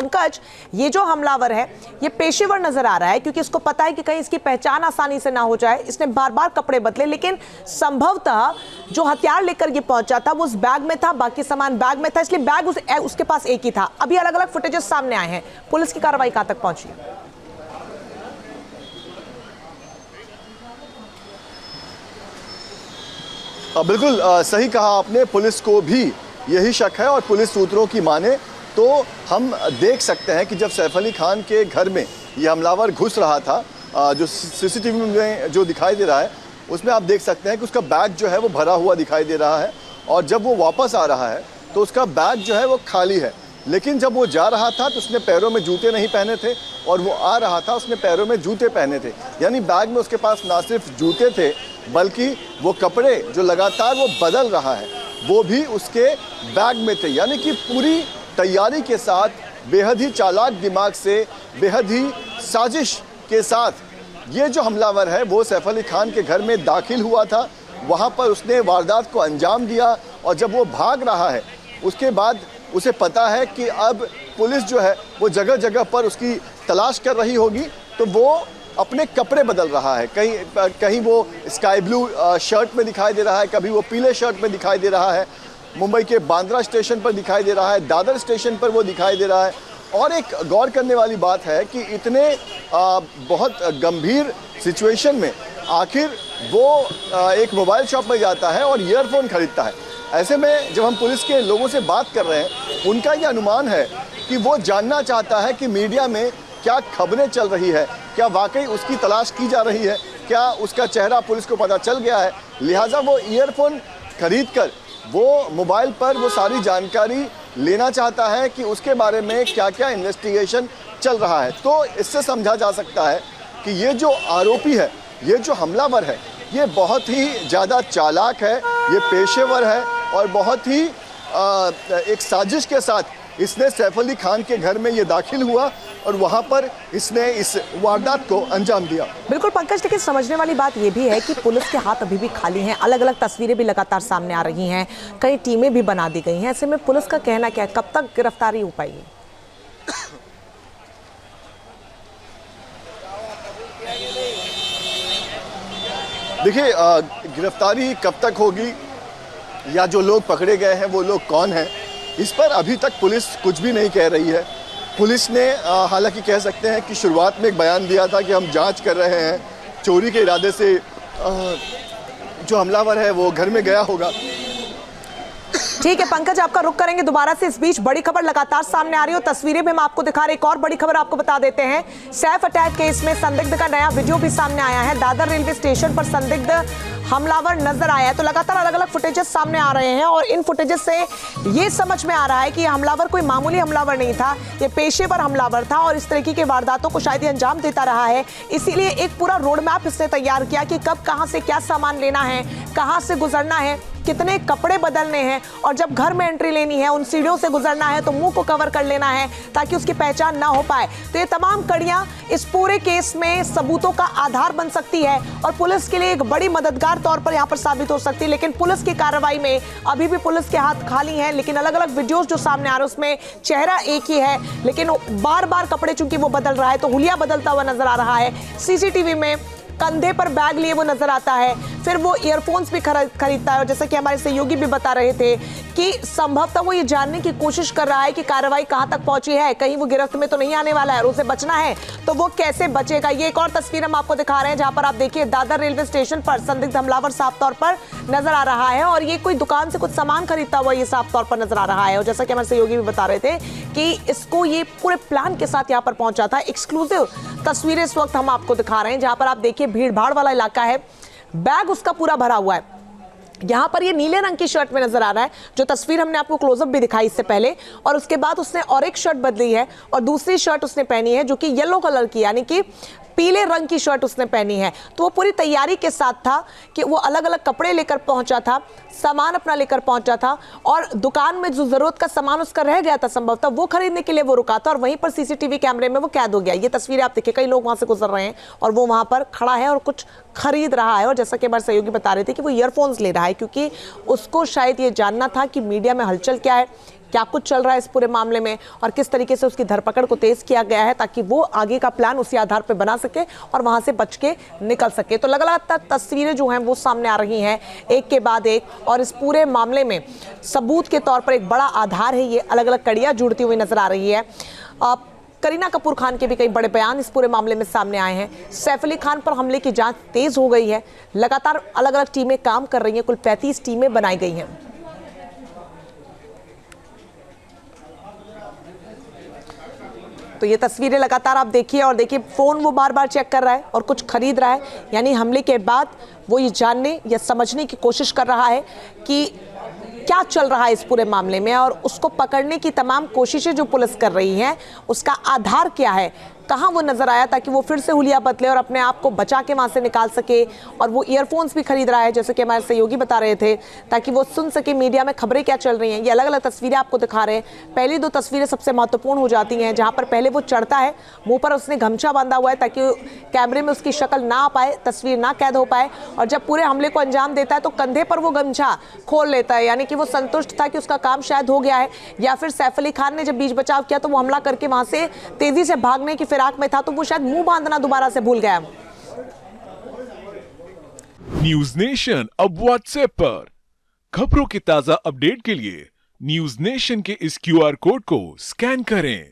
पंकज, ये जो हमलावर है ये पेशेवर नजर आ रहा है, क्योंकि इसको पता है कि कहीं इसकी पहचान आसानी से ना हो जाए। इसने बार बार कपड़े बदले, लेकिन संभवतः जो हथियार लेकर ये पहुंचा था वो उस बैग में था, बाकी सामान बैग में था, इसलिए बैग उसके पास एक ही था। अभी अलग अलग फुटेजेस सामने आए हैं। पुलिस की कार्रवाई कहां तक पहुंची? बिल्कुल सही कहा आपने, पुलिस को भी यही शक है और पुलिस सूत्रों की माने तो हम देख सकते हैं कि जब सैफ अली खान के घर में ये हमलावर घुस रहा था, जो सीसीटीवी में जो दिखाई दे रहा है उसमें आप देख सकते हैं कि उसका बैग जो है वो भरा हुआ दिखाई दे रहा है, और जब वो वापस आ रहा है तो उसका बैग जो है वो खाली है। लेकिन जब वो जा रहा था तो उसने पैरों में जूते नहीं पहने थे, और वो आ रहा था उसने पैरों में जूते पहने थे, यानी बैग में उसके पास ना सिर्फ जूते थे बल्कि वो कपड़े जो लगातार वो बदल रहा है वो भी उसके बैग में थे। यानी कि पूरी तैयारी के साथ, बेहद ही चालाक दिमाग से, बेहद ही साजिश के साथ ये जो हमलावर है वो सैफ अली खान के घर में दाखिल हुआ था। वहाँ पर उसने वारदात को अंजाम दिया, और जब वो भाग रहा है उसके बाद उसे पता है कि अब पुलिस जो है वो जगह जगह पर उसकी तलाश कर रही होगी, तो वो अपने कपड़े बदल रहा है। कहीं वो स्काई ब्लू शर्ट में दिखाई दे रहा है, कभी वो पीले शर्ट में दिखाई दे रहा है, मुंबई के बांद्रा स्टेशन पर दिखाई दे रहा है, दादर स्टेशन पर वो दिखाई दे रहा है। और एक गौर करने वाली बात है कि इतने बहुत गंभीर सिचुएशन में आखिर वो एक मोबाइल शॉप में जाता है और ईयरफोन खरीदता है। ऐसे में जब हम पुलिस के लोगों से बात कर रहे हैं, उनका ये अनुमान है कि वो जानना चाहता है कि मीडिया में क्या खबरें चल रही है, क्या वाकई उसकी तलाश की जा रही है, क्या उसका चेहरा पुलिस को पता चल गया है। लिहाजा वो ईयरफोन खरीद कर वो मोबाइल पर वो सारी जानकारी लेना चाहता है कि उसके बारे में क्या क्या इन्वेस्टिगेशन चल रहा है। तो इससे समझा जा सकता है कि ये जो आरोपी है, ये जो हमलावर है, ये बहुत ही ज़्यादा चालाक है, ये पेशेवर है, और बहुत ही एक साजिश के साथ इसने सैफ अली खान के घर में ये दाखिल हुआ और वहाँ पर इसने इस वारदात को अंजाम दिया। बिल्कुल पंकज, लेकिन समझने वाली बात ये भी है कि पुलिस के हाथ अभी भी खाली हैं। अलग अलग तस्वीरें भी लगातार सामने आ रही हैं, कई टीमें भी बना दी गई हैं। ऐसे में पुलिस का कहना क्या है, कब तक गिरफ्तारी हो पाएगी? देखिए, गिरफ्तारी कब तक होगी या जो लोग पकड़े गए हैं वो लोग कौन हैं, इस पर अभी तक पुलिस कुछ भी नहीं कह रही है। पुलिस ने हालांकि कह सकते हैं कि शुरुआत में एक बयान दिया था कि हम जांच कर रहे हैं, चोरी के इरादे से जो हमलावर है वो घर में गया होगा। ठीक है पंकज, आपका रुख करेंगे दोबारा से। इस बीच बड़ी खबर लगातार सामने आ रही हो, तस्वीरें भी हम आपको दिखा रहे। एक और बड़ी खबर आपको बता देते हैं, सैफ अटैक केस में संदिग्ध का नया वीडियो भी सामने आया है। दादर रेलवे स्टेशन पर संदिग्ध हमलावर नजर आया है। तो लगातार अलग अलग फुटेजेस सामने आ रहे हैं, और इन फुटेजेस से ये समझ में आ रहा है कि ये हमलावर कोई मामूली हमलावर नहीं था, ये पेशेवर हमलावर था, और इस तरीके के वारदातों को शायद ये अंजाम देता रहा है। इसीलिए एक पूरा रोड मैप इसने तैयार किया कि कब कहां से क्या सामान लेना है, कहां से गुजरना है, कितने कपड़े बदलने हैं, और जब घर में एंट्री लेनी है उन सीढ़ियों से गुजरना है तो मुंह को कवर कर लेना है ताकि उसकी पहचान ना हो पाए। तो ये तमाम कड़ियां इस पूरे केस में सबूतों का आधार बन सकती है और पुलिस के लिए एक बड़ी मददगार तौर पर यहां पर साबित हो सकती है। लेकिन पुलिस की कार्रवाई में अभी भी पुलिस के हाथ खाली हैं। लेकिन अलग अलग वीडियोस जो सामने आ रहे हैं उसमें चेहरा एक ही है, लेकिन बार बार कपड़े चूंकि वो बदल रहा है तो हुलिया बदलता हुआ नजर आ रहा है। सीसीटीवी में कंधे पर बैग लिए वो नजर आता है, फिर वो ईयरफोन्स भी खरीदता है। और जैसा कि हमारे सहयोगी भी बता रहे थे कि संभवतः वो ये जानने की कोशिश कर रहा है कि कार्रवाई कहां तक पहुंची है, कहीं वो गिरफ्त में तो नहीं आने वाला है, और उसे बचना है तो वो कैसे बचेगा। ये एक और तस्वीर हम आपको दिखा रहे हैं जहां पर आप देखिए दादर रेलवे स्टेशन पर संदिग्ध हमलावर साफ तौर पर नजर आ रहा है, और ये कोई दुकान से कुछ सामान खरीदता हुआ ये साफ तौर पर नजर आ रहा है। और जैसा कि हमारे सहयोगी भी बता रहे थे कि इसको ये पूरे प्लान के साथ यहाँ पर पहुंचा था। एक्सक्लूसिव तस्वीरें इस वक्त हम आपको दिखा रहे हैं जहां पर आप देखिए भीड़ भाड़ वाला इलाका है, बैग उसका पूरा भरा हुआ है। यहां पर ये नीले रंग की शर्ट में नजर आ रहा है, जो तस्वीर हमने आपको क्लोजअप भी दिखाई इससे पहले, और उसके बाद उसने और एक शर्ट बदली है और दूसरी शर्ट उसने पहनी है जो कि येलो कलर की, यानी कि पीले रंग की शर्ट उसने पहनी है। तो वो पूरी तैयारी के साथ था कि वो अलग अलग कपड़े लेकर पहुंचा था, सामान अपना लेकर पहुंचा था, और दुकान में जो जरूरत का सामान उसका रह गया था संभवतः वो खरीदने के लिए वो रुका था, और वहीं पर सीसीटीवी कैमरे में वो कैद हो गया। ये तस्वीरें आप देखिए, कई लोग वहां से गुजर रहे हैं और वो वहां पर खड़ा है और कुछ खरीद रहा है। और जैसा कि हमारे सहयोगी बता रहे थे कि वो ईयरफोन्स ले रहा है, क्योंकि उसको शायद ये जानना था कि मीडिया में हलचल क्या है, क्या कुछ चल रहा है इस पूरे मामले में और किस तरीके से उसकी धरपकड़ को तेज किया गया है ताकि वो आगे का प्लान उसी आधार पर बना सके और वहां से बच के निकल सके। तो लगातार तस्वीरें जो हैं वो सामने आ रही हैं एक के बाद एक, और इस पूरे मामले में सबूत के तौर पर एक बड़ा आधार है ये, अलग अलग कड़ियां जुड़ती हुई नजर आ रही है। करीना कपूर खान के भी कई बड़े बयान इस पूरे मामले में सामने आए हैं। सैफ अली खान पर हमले की जांच तेज हो गई है, लगातार अलग अलग टीमें काम कर रही हैं, कुल 35 टीमें बनाई गई हैं। तो ये तस्वीरें लगातार आप देखिए और देखिए फोन वो बार बार चेक कर रहा है और कुछ खरीद रहा है, यानी हमले के बाद वो ये जानने या समझने की कोशिश कर रहा है कि क्या चल रहा है इस पूरे मामले में और उसको पकड़ने की तमाम कोशिशें जो पुलिस कर रही है उसका आधार क्या है, कहां वो नजर आया ताकि वो फिर से हुलिया बदले और अपने आप को बचा के वहां से निकाल सके। और वो ईयरफोन्स भी खरीद रहा है जैसे कि हमारे सहयोगी बता रहे थे, ताकि वो सुन सके मीडिया में खबरें क्या चल रही हैं। ये अलग अलग तस्वीरें आपको दिखा रहे हैं। पहली दो तस्वीरें सबसे महत्वपूर्ण हो जाती हैं, जहां पर पहले वो चढ़ता है, मुंह पर उसने गमछा बांधा हुआ है ताकि कैमरे में उसकी शक्ल ना आ पाए, तस्वीर ना कैद हो पाए, और जब पूरे हमले को अंजाम देता है तो कंधे पर वो गमछा खोल लेता है, यानी कि वो संतुष्ट था कि उसका काम शायद हो गया है। या फिर सैफ अली खान ने जब बीच बचाव किया तो वो हमला करके वहां से तेजी से भागने की फिराक में था, तो वो शायद मुंह बांधना दोबारा से भूल गया। न्यूज नेशन अब व्हाट्सएप पर खबरों के ताजा अपडेट के लिए न्यूज नेशन के इस QR कोड को स्कैन करें।